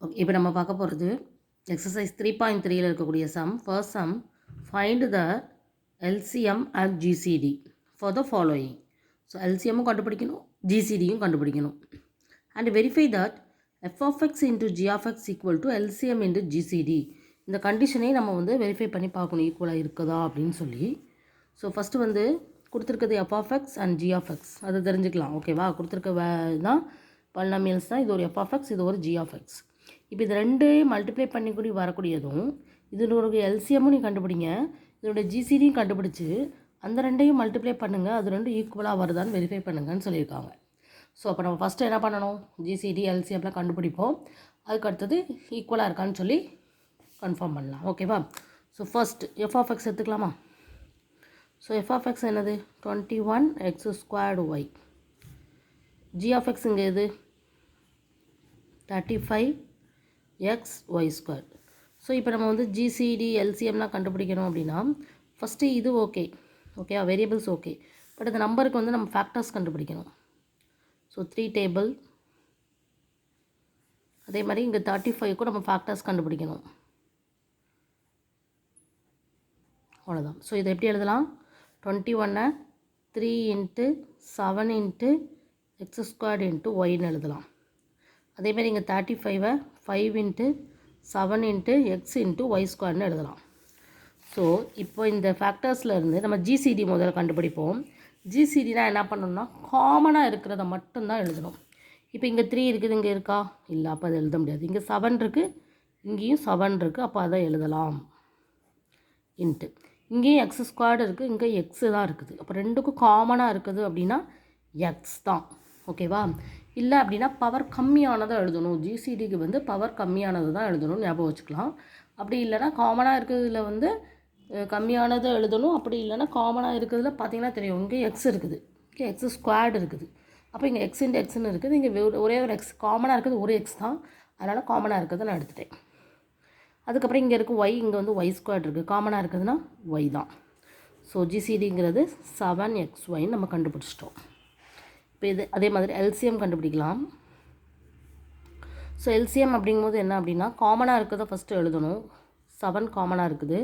Okay, இப்போ நம்ம பார்க்க போகிறது எக்ஸசைஸ் 3.3ல் இருக்கக்கூடிய sum. First sum, find the LCM and GCD for the following. So எல்சிஎம்மும் கண்டுபிடிக்கணும், ஜிசிடியும் கண்டுபிடிக்கணும். And verify that f of X into G of x equal to LCM into GCD. இந்த கண்டிஷனை நம்ம வெரிஃபை பண்ணி பார்க்கணும் ஈக்குவலாக இருக்குதா அப்படின்னு சொல்லி. ஸோ ஃபஸ்ட்டு கொடுத்துருக்குது f of x and g of x, அது தெரிஞ்சுக்கலாம். ஓகேவா? கொடுத்துருக்க தான் பாலினாமியல்ஸ் தான். இது ஒரு எஃப் ஆஃப் எக்ஸ், இது ஒரு ஜி ஆஃப் எக்ஸ். இப்போ இது ரெண்டையும் மல்டிப்ளை பண்ணி வரக்கூடியதும் இதனுடைய எல்சிஎம்மும் நீ கண்டுபிடிங்க, இதனுடைய ஜிசிடியும் கண்டுபிடிச்சி அந்த ரெண்டையும் மல்டிப்ளை பண்ணுங்கள், அது ரெண்டும் ஈக்குவலாக வருதான்னு வெரிஃபை பண்ணுங்கன்னு சொல்லியிருக்காங்க. ஸோ அப்போ நம்ம ஃபஸ்ட்டு என்ன பண்ணணும், ஜிசிடி எல்சிஎம்லாம் கண்டுபிடிப்போம், அதுக்கு அடுத்தது ஈக்குவலாக இருக்கான்னு சொல்லி கன்ஃபார்ம் பண்ணலாம். ஓகேவா? So first F of X எடுத்துக்கலாமா? ஸோ எஃப் ஆஃப் எக்ஸ் என்னது? 21x²y. ஜி ஆஃப் எக்ஸ் இங்கே எது? 35xy². ஸோ இப்போ நம்ம ஜிசிடி எல்சிஎம்லாம் கண்டுபிடிக்கணும் அப்படின்னா ஃபஸ்ட்டு இது ஓகே, ஓகேவா? Variables okay. பட் இந்த நம்பருக்கு நம்ம ஃபேக்டர்ஸ் கண்டுபிடிக்கணும். ஸோ 3 டேபிள், அதே மாதிரி இங்கே 35க்கும் நம்ம ஃபேக்டர்ஸ் கண்டுபிடிக்கணும். அவ்வளோதான். ஸோ இதை எப்படி எழுதலாம்? 21 3 × 7 × x² × yன்னு எழுதலாம். அதேமாதிரி இங்கே 35 5 × 7 × x × y² எழுதலாம். ஸோ இப்போ இந்த ஃபேக்டர்ஸில் இருந்து நம்ம ஜிசிடி முதல்ல கண்டுபிடிப்போம். ஜிசிடினா என்ன பண்ணணும்னா காமனாக இருக்கிறத மட்டும்தான் எழுதணும். இப்போ இங்கே 3 இருக்குது, இங்கே இருக்கா? இல்லை, அப்போ அதை எழுத முடியாது. இங்கே 7 இருக்குது, இங்கேயும் 7 இருக்குது, அப்போ அதை எழுதலாம். இன்ட்டு இங்கேயும் x² இருக்குது, இங்கே எக்ஸு தான் இருக்குது. அப்போ ரெண்டுக்கும் காமனாக இருக்குது அப்படின்னா எக்ஸ் தான். ஓகேவா? இல்லை அப்படின்னா பவர் கம்மியானதை எழுதணும். ஜிசிடிக்கு பவர் கம்மியானது தான் எழுதணும், ஞாபகம் வச்சுக்கலாம். அப்படி இல்லைனா காமனாக இருக்கிறதுல கம்மியானதை எழுதணும். அப்படி இல்லைனா காமனாக இருக்கிறதுல பார்த்தீங்கன்னா தெரியும், இங்கே எக்ஸ் இருக்குது, இங்கே x² இருக்குது. அப்போ இங்கே x × xன்னு இருக்குது, இங்கே ஒரே ஒரு எக்ஸ் காமனாக இருக்குது, ஒரு எக்ஸ் தான். அதனால் காமனாக இருக்கிறத நான் எடுத்துட்டேன். அதுக்கப்புறம் இங்கே இருக்குது y, இங்கே y² இருக்குது, காமனாக இருக்குதுன்னா y தான். ஸோ ஜிசிடிங்கிறது 7xy நம்ம கண்டுபிடிச்சிட்டோம். இப்போ இது அதே மாதிரி எல்சிஎம் கண்டுபிடிக்கலாம். ஸோ எல்சிஎம் அப்படிங்கும்போது என்ன அப்படின்னா காமனாக இருக்கிறத ஃபஸ்ட்டு எழுதணும். 7 காமனாக இருக்குது,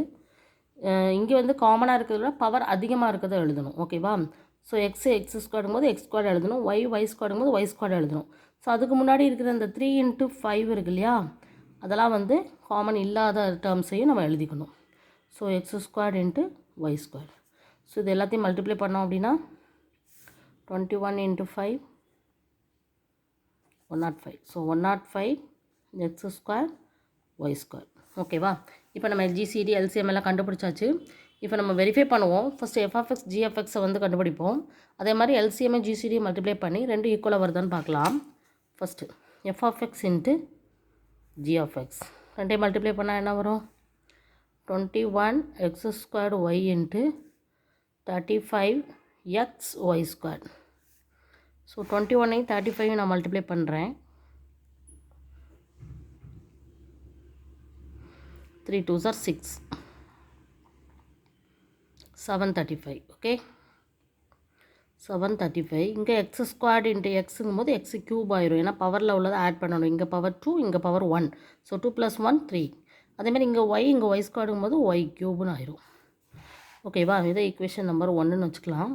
இங்கே காமனாக இருக்கிறதுல பவர் அதிகமாக இருக்கிறத எழுதணும். ஓகேவா? ஸோ x² போது x² எழுதணும், y² போது y² எழுதணும். ஸோ அதுக்கு முன்னாடி இருக்கிற அந்த 3 × 5 இருக்கு இல்லையா, அதெல்லாம் காமன் இல்லாத டேர்ம்ஸையும் நம்ம எழுதிக்கணும். So x² × y². ஸோ இது எல்லாத்தையும் மல்டிப்ளை பண்ணோம் அப்படின்னா 21 × 5 105. So 105 x² y². ஓகேவா? இப்போ நம்ம ஜிசிடி எல்சிஎம் எல்லாம் கண்டுபிடிச்சாச்சு. இப்போ நம்ம வெரிஃபை பண்ணுவோம். First F of X G of எக்ஸை கண்டுபிடிப்போம். அதே மாதிரி எல்சிஎம்ஐ ஜிசிடி மல்டிப்ளை பண்ணி ரெண்டு ஈக்குவலாக வருதான்னு பார்க்கலாம். First F of X into G of X ரெண்டையும் மல்டிப்ளை பண்ணால் என்ன வரும்? 21x² y × 35xy². ஸோ 21ஐயும் 35ஐயும் நான் மல்டிப்ளை பண்ணுறேன். 3 2s are 6, 735. ஓகே, 735. இங்கே x² × xங்கும் போது x³ ஆயிரும், ஏன்னா பவரில் உள்ளதை ஆட் பண்ணணும். இங்கே பவர் 2, இங்கே பவர் 1. ஸோ 2 + 1 3. அதேமாதிரி இங்கே இங்கே y² போது y³ ஆயிரும். ஓகேவா? இதை ஈக்குவேஷன் நம்பர் 1ன்னு வச்சுக்கலாம்.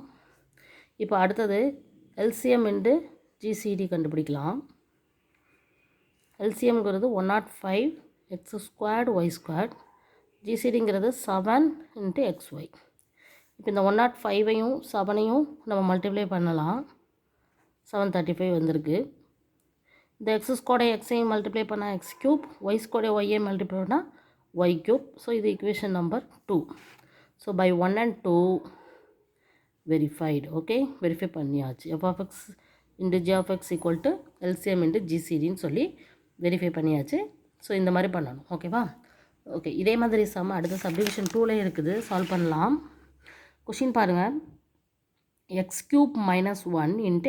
இப்போ அடுத்தது எல்சிஎம் × ஜிசிடி கண்டுபிடிக்கலாம். எல்சிஎம்ங்கிறது 105x² y², ஜிசிடிங்கிறது 7 × xy. இப்போ இந்த 105ஐயும் 7ஐயும் நம்ம மல்டிப்ளை பண்ணலாம். 735 வந்திருக்கு. இந்த x² xஐயும் மல்டிப்ளை பண்ணால் x³, y² yஐயும் மல்டிப்ளை பண்ணால் y³. ஸோ இது equation number 2. So by 1 and 2 verified. Okay, verify பண்ணியாச்சு. F of X into G of x equal to LCM × ஜிசிடின்னு சொல்லி வெரிஃபை பண்ணியாச்சு. ஸோ இந்த மாதிரி பண்ணணும். ஓகேவா? ஓகே, இதே மாதிரி சம் அடுத்த சப்டிவிஷன் 2லே இருக்குது, சால்வ் பண்ணலாம். கொஷின் பாருங்கள். x³ - 1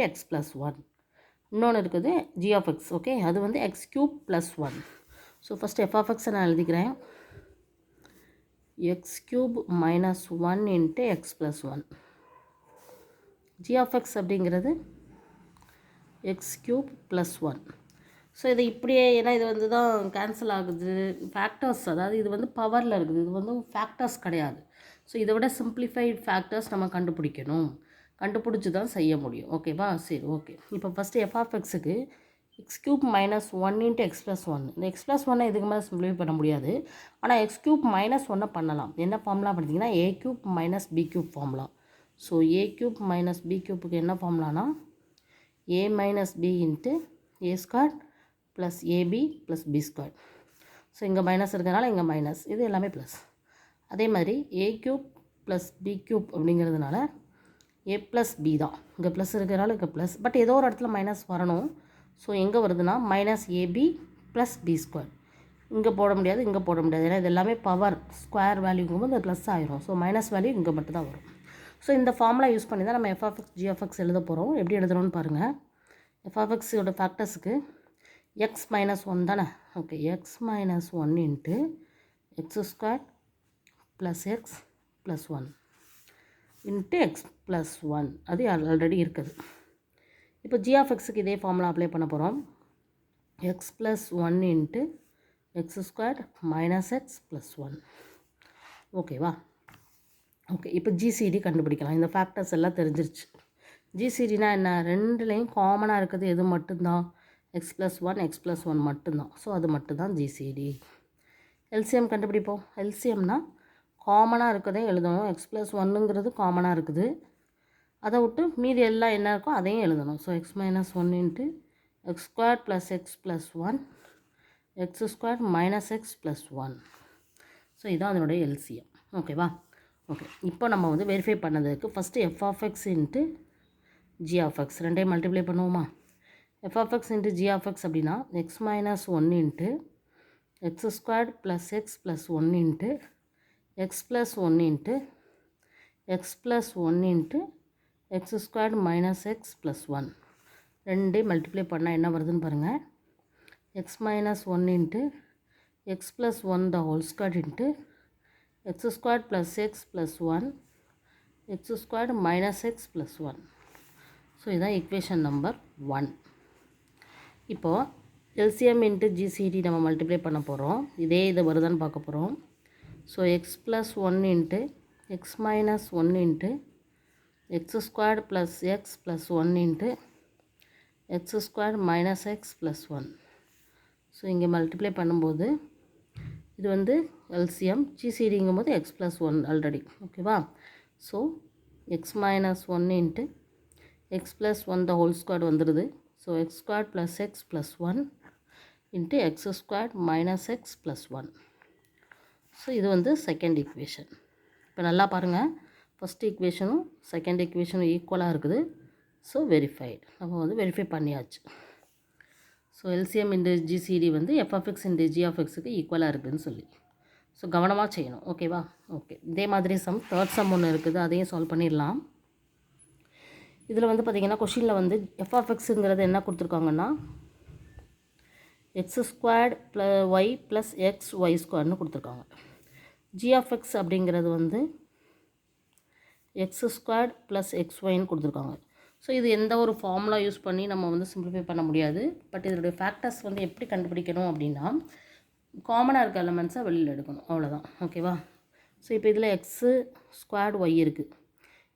× x + 1. இன்னொன்று இருக்குது ஜி ஆஃப் எக்ஸ். ஓகே, அது x³ + 1. So first F of எக்ஸை நான் எழுதிக்கிறேன். x³ - 1 × x + 1. G of X அப்படிங்கிறது x³ + 1. ஸோ இது இப்படியே ஏன்னா இது வந்து தான் கேன்சல் ஆகுது ஃபேக்டர்ஸ், அதாவது இது வந்து பவரில் இருக்குது, இது வந்து ஃபேக்டர்ஸ் கிடையாது. ஸோ இதை விட சிம்பிளிஃபைட் ஃபேக்டர்ஸ் நம்ம கண்டுபிடிக்கணும், கண்டுபிடிச்சி தான் செய்ய முடியும். ஓகேவா? சரி, ஓகே. இப்போ ஃபஸ்ட்டு எஃப்ஆஃப்எக்ஸுக்கு x cube minus one into x plus one. இந்த எக்ஸ் ப்ளஸ் ஒன்னை இதுக்கு மேலே சிம்பிளிஃபை பண்ண முடியாது, ஆனால் எக்ஸ் கியூப் மைனஸ் ஒன்னை பண்ணலாம். என்ன ஃபார்முலா பார்த்தீங்கன்னா a cube minus b cube formula. So a cube minus b கியூப்புக்கு என்ன ஃபார்முலானா a minus b into a square plus ab plus B square. So இங்கே மைனஸ் இருக்கிறதுனால இங்கே மைனஸ், இது எல்லாமே ப்ளஸ். அதே மாதிரி a cube plus b cube அப்படிங்கிறதுனால ஏ ப்ளஸ் பி தான், இங்கே ப்ளஸ் இருக்கிறனால இங்கே ப்ளஸ், பட் ஏதோ ஒரு இடத்துல மைனஸ் வரணும். ஸோ எங்கே வருதுன்னா minus AB plus B square. இங்கே போட முடியாது, இங்கே போட முடியாது, ஏன்னா இது எல்லாமே பவர் ஸ்கொயர் வேல்யூங்கும்போது அது ப்ளஸ் ஆயிரும். ஸோ மைனஸ் வேல்யூ இங்கே மட்டும் தான் வரும். ஸோ இந்த ஃபார்முலா யூஸ் பண்ணி தான் நம்ம எஃப்ஆஃப்எக்ஸ் ஜிஎஃப்எக்ஸ் எழுத போகிறோம். எப்படி எழுதுகிறோன்னு பாருங்கள். எஃப்ஆஃப்எக்ஸோட ஃபேக்டர்ஸுக்கு எக்ஸ் மைனஸ் ஒன் தானே. Okay, X minus one into x square plus x plus one into x plus one, அது ஆல்ரெடி இருக்குது. இப்போ ஜிஆஃப்எக்ஸுக்கு இதே ஃபார்முலா அப்ளை பண்ண போகிறோம். X plus one into x square minus x plus one. ஓகேவா? Okay, இப்போ GCD கண்டுபிடிக்கலாம். இந்த ஃபேக்டர்ஸ் எல்லாம் தெரிஞ்சிருச்சு. ஜிசிடினா என்ன? ரெண்டுலேயும் காமனாக இருக்குது எது மட்டும்தான்? X plus one X plus one மட்டும்தான். ஸோ அது மட்டும்தான் ஜிசிடி. எல்சிஎம் கண்டுபிடிப்போம். எல்சிஎம்னா காமனாக இருக்கதே எழுதணும். எக்ஸ் ப்ளஸ் ஒன்னுங்கிறது காமனாக இருக்குது, அதை விட்டு மீதி எல்லாம் என்ன இருக்கோ அதையும் எழுதணும். So x minus one into x square plus x plus one X square minus x plus one. So இதுதான் அதனுடைய எல்சிஎம். ஓகேவா? ஓகே, இப்போ நம்ம வந்து வெரிஃபை பண்ணதுக்கு ஃபஸ்ட்டு எஃப்ஆஃப்எக்ஸ் இன்ட்டு ஜிஆஃப்எக்ஸ் ரெண்டையும் மல்டிப்ளை பண்ணுவோமா? எஃப்ஆஃப்எக்ஸ் இன்ட்டு ஜிஆஃப்எக்ஸ் அப்படின்னா X minus one into x square plus x plus one into x plus one into x plus one into x square minus x plus one. ரெண்டையும் multiply பண்ணால் என்ன வருதுன்னு பாருங்கள். X minus one into x plus one the whole square into x square plus x plus one X square minus x plus one. So இதுதான் equation number 1. இப்போது LCM into GCD நம்ம multiply பண்ண போகிறோம். இதே இதை வருதான்னு பார்க்க போகிறோம். So x plus one into x minus one into x square plus x plus one into x square minus x plus one. So இங்கே மல்டிப்ளை பண்ணும்போது இது வந்து எல்சிஎம், ஜிசிடிங்கும் போது எக்ஸ் ப்ளஸ் ஒன் ஆல்ரெடி. ஓகேவா? So x minus one into x plus one the whole square வந்துடுது. So x square plus x plus one into x square minus x plus one. So இது வந்து second equation. இப்போ நல்லா பாருங்கள், first ஈக்குவேஷனும் second ஈக்குவேஷனும் ஈக்குவலாக இருக்குது. So verified, நம்ம வந்து வெரிஃபை பண்ணியாச்சு. ஸோ எல்சிஎம் இன்டு ஜிசிடி வந்து எஃப்எஃப்எக்ஸ் இன்டு ஜிஎஃப்எக்ஸுக்கு ஈக்குவலாக இருக்குதுன்னு சொல்லி. ஸோ கவனமாக செய்யணும். ஓகேவா? ஓகே, இதே மாதிரி தேர்ட் சம் ஒன்று இருக்குது, அதையும் சால்வ் பண்ணிடலாம். இதில் வந்து பார்த்திங்கன்னா கொஷினில் வந்து எஃப்எஃப்எக்ஸுங்கிறது என்ன கொடுத்துருக்காங்கன்னா X squared Y plus X Y ஸ்கொயர்னு கொடுத்துருக்காங்க. ஜிஎஃப்எக்ஸ் அப்படிங்கிறது வந்து எக்ஸ் ஸ்கொயர்டு ப்ளஸ் எக்ஸ் ஒய்ன்னு கொடுத்துருக்காங்க. ஸோ இது எந்த ஒரு ஃபார்முலா யூஸ் பண்ணி நம்ம வந்து சிம்பிளிஃபை பண்ண முடியாது. பட் இதனுடைய ஃபேக்டர்ஸ் வந்து எப்படி கண்டுபிடிக்கணும் அப்படின்னா காமனாக இருக்க எலமெண்ட்ஸை வெளியில் எடுக்கணும், அவ்வளோதான். ஓகேவா? ஸோ இப்போ இதில் எக்ஸு ஸ்கொயர்டு ஒய் இருக்குது,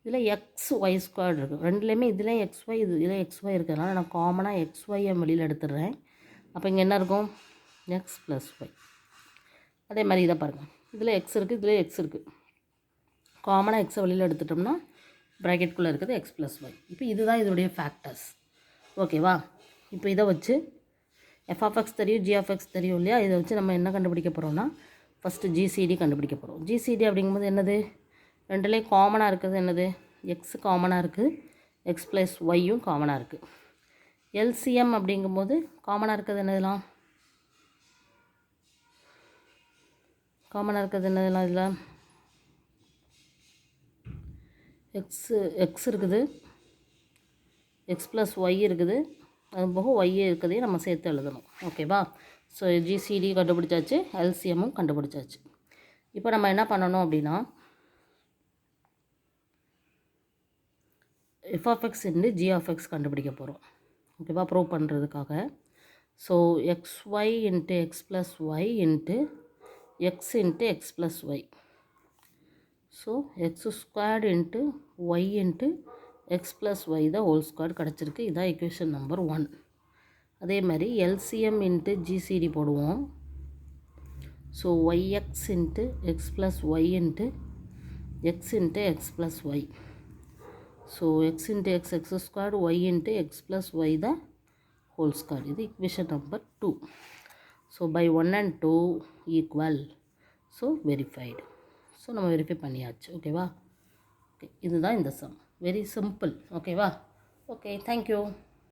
இதில் எக்ஸ் ஒய் ஸ்கொயர்டு இருக்குது. ரெண்டுலேயுமே இதில் எக்ஸ் ஒய் இதில் எக்ஸ் ஒய் இருக்கிறதுனால நான் காமனாக எக்ஸ் ஒய்யை வெளியில் எடுத்துடுறேன். அப்போ இங்கே என்ன இருக்கும்? X plus Y. அதே மாதிரி இதை பாருங்கள், இதில் எக்ஸ் இருக்குது, இதில் எக்ஸ் இருக்குது. காமனாக எக்ஸை வெளியில் எடுத்துட்டோம்னா ப்ராக்கெட்குள்ளே இருக்குது எக்ஸ் ப்ளஸ் ஒய். இப்போ இதுதான் இதனுடைய ஃபேக்டர்ஸ். ஓகேவா? இப்போ இதை வச்சு எஃப்எஃப்எக்ஸ் தெரியும், ஜிஎஃப்எக்ஸ் தெரியும் இல்லையா? இதை வச்சு நம்ம என்ன கண்டுபிடிக்க போகிறோம்னா ஃபஸ்ட்டு ஜிசிடி கண்டுபிடிக்க போகிறோம். ஜிசிடி அப்படிங்கும்போது என்னது? ரெண்டுலேயும் காமனாக இருக்கிறது என்னது? எக்ஸு காமனாக இருக்குது, எக்ஸ் ப்ளஸ் ஒய்யும் காமனாக இருக்குது. எல்சிஎம் அப்படிங்கும்போது காமனாக இருக்கிறது என்னதுலாம்? காமனாக இருக்கிறது என்னதுலாம்? இதில் எக்ஸ் இருக்குது, எக்ஸ் ப்ளஸ் ஒய் இருக்குது, அது போக ஒய் இருக்கிறதையும் நம்ம சேர்த்து எழுதணும். ஓகேவா? ஸோ ஜிசிடி கண்டுபிடிச்சாச்சு, எல்சிஎம்மும் கண்டுபிடிச்சாச்சு. இப்போ நம்ம என்ன பண்ணணும் அப்படின்னா எஃப்எஃப்எக்ஸ் இன்டு ஜிஎஃப்எக்ஸ் கண்டுபிடிக்க போகிறோம். ஓகேவா? ப்ரூவ் பண்ணுறதுக்காக. So xy into x plus y into x into x plus y. So x squared into y into x plus y தான் whole squared கிடச்சிருக்கு. இதான் equation number 1. அதே மாதிரி LCM into GCD போடுவோம். So yx into x plus y into x plus y. So x into x squared, y into x plus y the whole squared. இது equation number 2. So by 1 and 2 equal. So verified. So நம்ம verify பண்ணியாச்சு. ஓகேவா? Okay, இதுதான் இந்த sum. Very simple. ஓகேவா? Okay, thank you.